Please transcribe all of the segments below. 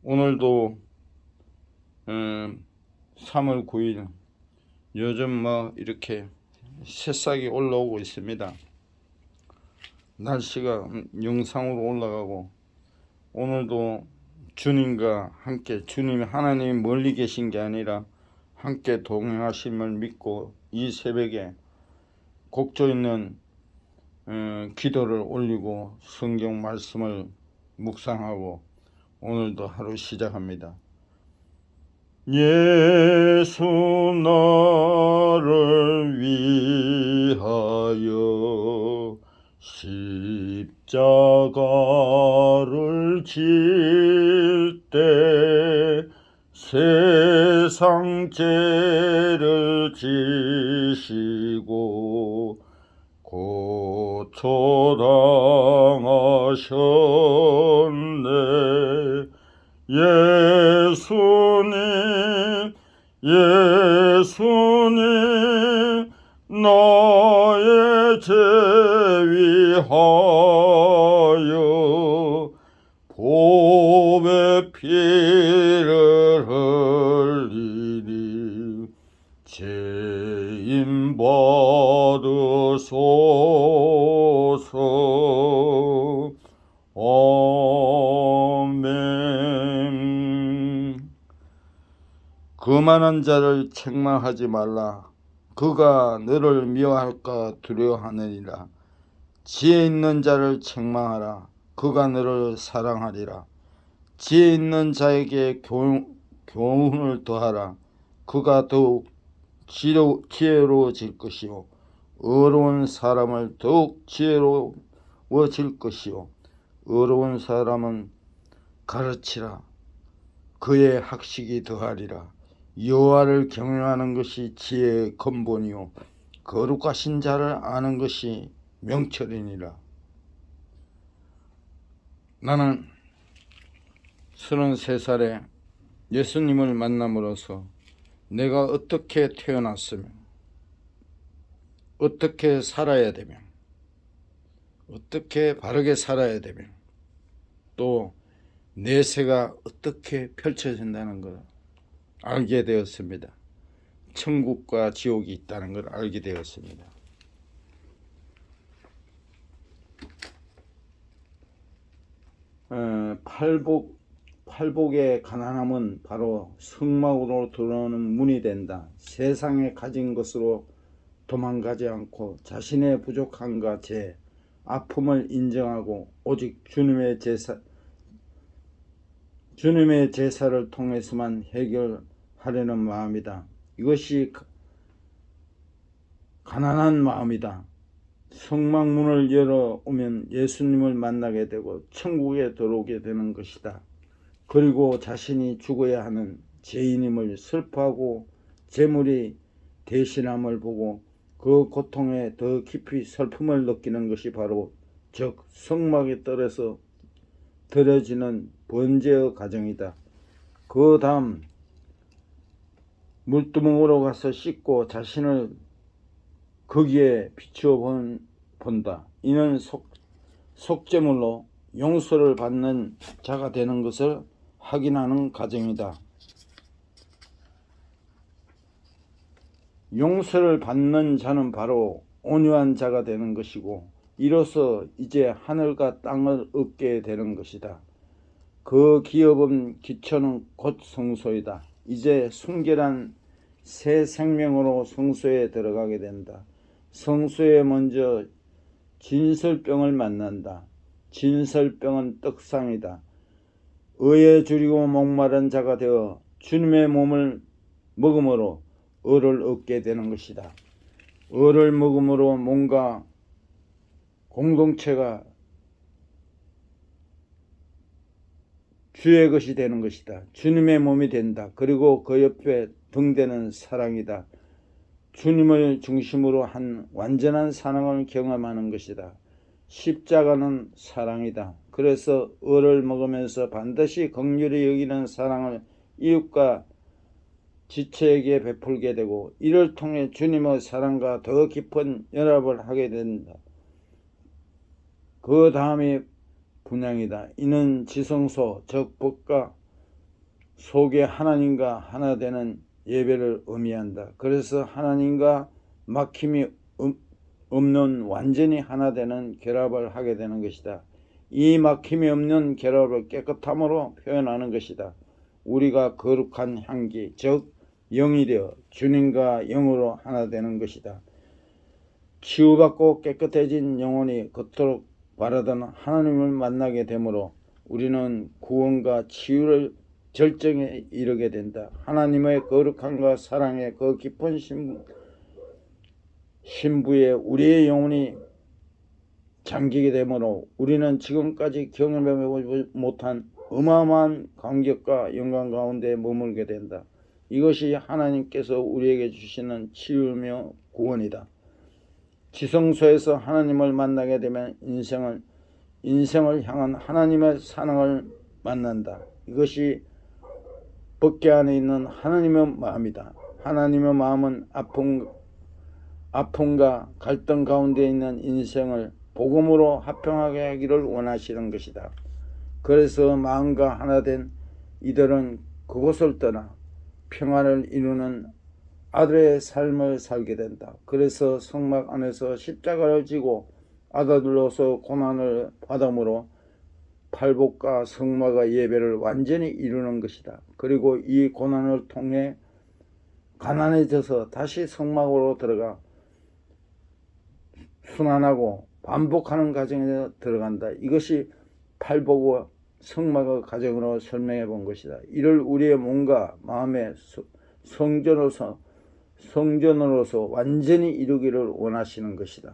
오늘도 3월 9일 요즘 이렇게 새싹이 올라오고 있습니다. 날씨가 영상으로 올라가고, 오늘도 주님과 함께, 주님 하나님이 멀리 계신 게 아니라 함께 동행하심을 믿고 이 새벽에 곡조 있는 기도를 올리고 성경 말씀을 묵상하고 오늘도 하루 시작합니다. 예수 나를 위하여 십자가를 질 때 세상 죄를 지시고 고초당하셨네. 예수님 나의 죄 위하여 보배 피를 흘리니 죄인 받으소서. 아멘. 거만한 자를 책망하지 말라. 그가 너를 미워할까 두려워하느니라. 지혜 있는 자를 책망하라. 그가 너를 사랑하리라. 지혜 있는 자에게 교훈을 더하라. 그가 더욱 지혜로워질 것이요 어려운 사람을 더욱 지혜로워질 것이요 어려운 사람은 가르치라. 그의 학식이 더하리라. 여호와를 경외하는 것이 지혜의 근본이요 거룩하신 자를 아는 것이 명철이니라. 나는 33살에 예수님을 만남으로써 내가 어떻게 태어났으며 어떻게 살아야 되며 어떻게 바르게 살아야 되며 또 내세가 어떻게 펼쳐진다는 걸 알게 되었습니다. 천국과 지옥이 있다는 걸 알게 되었습니다. 팔복의 가난함은 바로 성막으로 들어오는 문이 된다. 세상에 가진 것으로 도망가지 않고 자신의 부족함과 죄, 아픔을 인정하고 오직 주님의 제사를 통해서만 해결하려는 마음이다. 이것이 가난한 마음이다. 성막문을 열어오면 예수님을 만나게 되고 천국에 들어오게 되는 것이다. 그리고 자신이 죽어야 하는 죄인임을 슬퍼하고 재물이 대신함을 보고 그 고통에 더 깊이 슬픔을 느끼는 것이 바로 즉 성막에 떨어서 드려지는 번제의 과정이다. 그 다음 물두멍으로 가서 씻고 자신을 거기에 비추어 본다. 이는 속죄물로 용서를 받는 자가 되는 것을 확인하는 과정이다. 용서를 받는 자는 바로 온유한 자가 되는 것이고 이로써 이제 하늘과 땅을 얻게 되는 것이다. 그 기업은 기초는 곧 성소이다. 이제 순결한 새 생명으로 성소에 들어가게 된다. 성소에 먼저 진설병을 만난다. 진설병은 떡상이다. 의에 줄이고 목마른 자가 되어 주님의 몸을 먹음으로 의를 얻게 되는 것이다. 의를 먹음으로 뭔가 공동체가 주의 것이 되는 것이다. 주님의 몸이 된다. 그리고 그 옆에 등대는 사랑이다. 주님을 중심으로 한 완전한 사랑을 경험하는 것이다. 십자가는 사랑이다. 그래서 의를 먹으면서 반드시 긍휼히 여기는 사랑을 이웃과 지체에게 베풀게 되고 이를 통해 주님의 사랑과 더 깊은 연합을 하게 된다. 그 다음이 분향이다. 이는 지성소 즉 법과 속에 하나님과 하나 되는 예배를 의미한다. 그래서 하나님과 막힘이 없는 완전히 하나 되는 결합을 하게 되는 것이다. 이 막힘이 없는 결합을 깨끗함으로 표현하는 것이다. 우리가 거룩한 향기, 즉 영이 되어 주님과 영으로 하나 되는 것이다. 치유받고 깨끗해진 영혼이 그토록 바라던 하나님을 만나게 되므로 우리는 구원과 치유를 절정에 이르게 된다. 하나님의 거룩함과 사랑의 그 깊은 신부에 우리의 영혼이 잠기게 되므로 우리는 지금까지 경험해보지 못한 어마어마한 감격과 영광 가운데 머물게 된다. 이것이 하나님께서 우리에게 주시는 치유며 구원이다. 지성소에서 하나님을 만나게 되면 인생을 향한 하나님의 사랑을 만난다. 이것이 법궤 안에 있는 하나님의 마음이다. 하나님의 마음은 아픔과 갈등 가운데 있는 인생을 복음으로 화평하게 하기를 원하시는 것이다. 그래서 마음과 하나 된 이들은 그곳을 떠나 평안을 이루는 아들의 삶을 살게 된다. 그래서 성막 안에서 십자가를 지고 아들로서 고난을 받음으로 팔복과 성막의 예배를 완전히 이루는 것이다. 그리고 이 고난을 통해 가난해져서 다시 성막으로 들어가 순환하고 반복하는 과정에 들어간다. 이것이 팔복과 성막의 과정으로 설명해 본 것이다. 이를 우리의 몸과 마음의 성전으로서 완전히 이루기를 원하시는 것이다.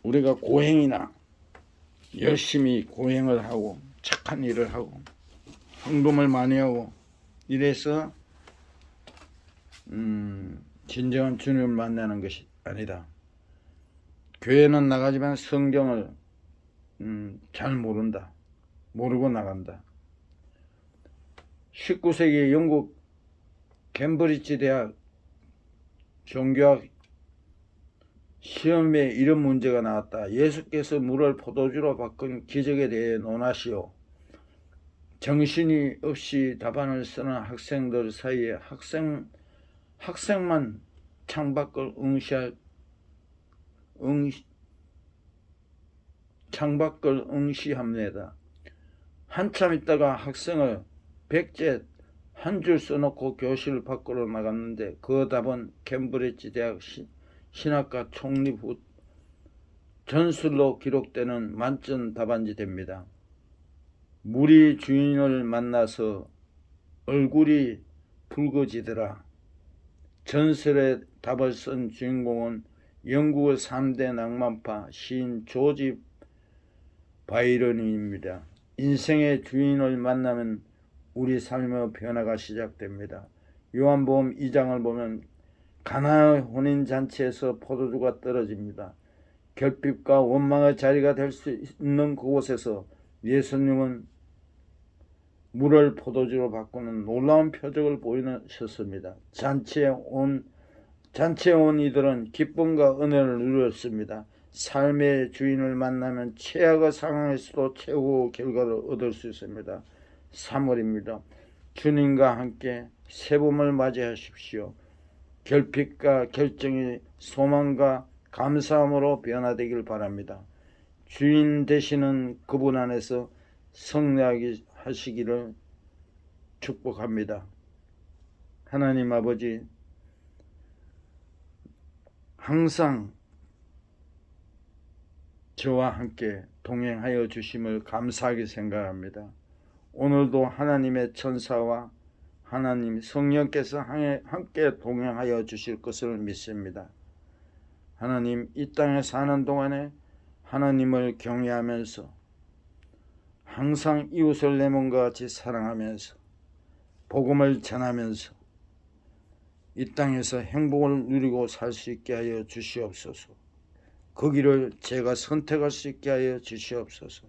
우리가 고행이나 열심히 고행을 하고 착한 일을 하고 헌금을 많이 하고 이래서 진정한 주님을 만나는 것이 아니다. 교회는 나가지만 성경을 잘 모른다. 모르고 나간다. 19세기 영국 캠브리지 대학 종교학 시험에 이런 문제가 나왔다. 예수께서 물을 포도주로 바꾼 기적에 대해 논하시오. 정신이 없이 답안을 쓰는 학생들 사이에 학생만 창밖을 응시합니다. 한참 있다가 학생을 백제 한 줄 써놓고 교실 밖으로 나갔는데 그 답은 캠브리지 대학 신학과創立 후 전술로 기록되는 만점 답안지 됩니다. 물이 주인을 만나서 얼굴이 붉어지더라. 전설의 답을 쓴 주인공은 영국의 3대 낭만파 시인 조지 바이런입니다. 인생의 주인을 만나면 우리 삶의 변화가 시작됩니다. 요한복음 2장을 보면 가나의 혼인잔치에서 포도주가 떨어집니다. 결핍과 원망의 자리가 될 수 있는 그곳에서 예수님은 물을 포도주로 바꾸는 놀라운 표적을 보이셨습니다. 잔치에 온 이들은 기쁨과 은혜를 누렸습니다. 삶의 주인을 만나면 최악의 상황에서도 최고의 결과를 얻을 수 있습니다. 3월입니다. 주님과 함께 새봄을 맞이하십시오. 결핍과 결정이 소망과 감사함으로 변화되길 바랍니다. 주인 되시는 그분 안에서 승리하시기를 축복합니다. 하나님 아버지, 항상 저와 함께 동행하여 주심을 감사하게 생각합니다. 오늘도 하나님의 천사와 하나님 성령께서 함께 동행하여 주실 것을 믿습니다. 하나님, 이 땅에 사는 동안에 하나님을 경외하면서 항상 이웃을 내 몸과 같이 사랑하면서 복음을 전하면서 이 땅에서 행복을 누리고 살 수 있게 하여 주시옵소서. 그 길을 제가 선택할 수 있게 하여 주시옵소서.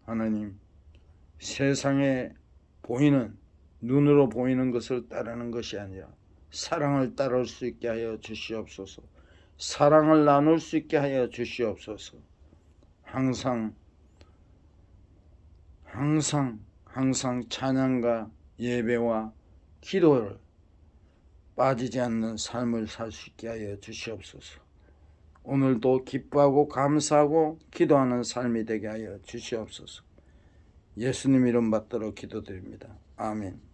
하나님, 세상에 보이는 눈으로 보이는 것을 따르는 것이 아니라 사랑을 따를 수 있게 하여 주시옵소서. 사랑을 나눌 수 있게 하여 주시옵소서. 항상 항상 찬양과 예배와 기도를 빠지지 않는 삶을 살 수 있게 하여 주시옵소서. 오늘도 기뻐하고 감사하고 기도하는 삶이 되게 하여 주시옵소서. 예수님 이름 받들어 기도드립니다. 아멘.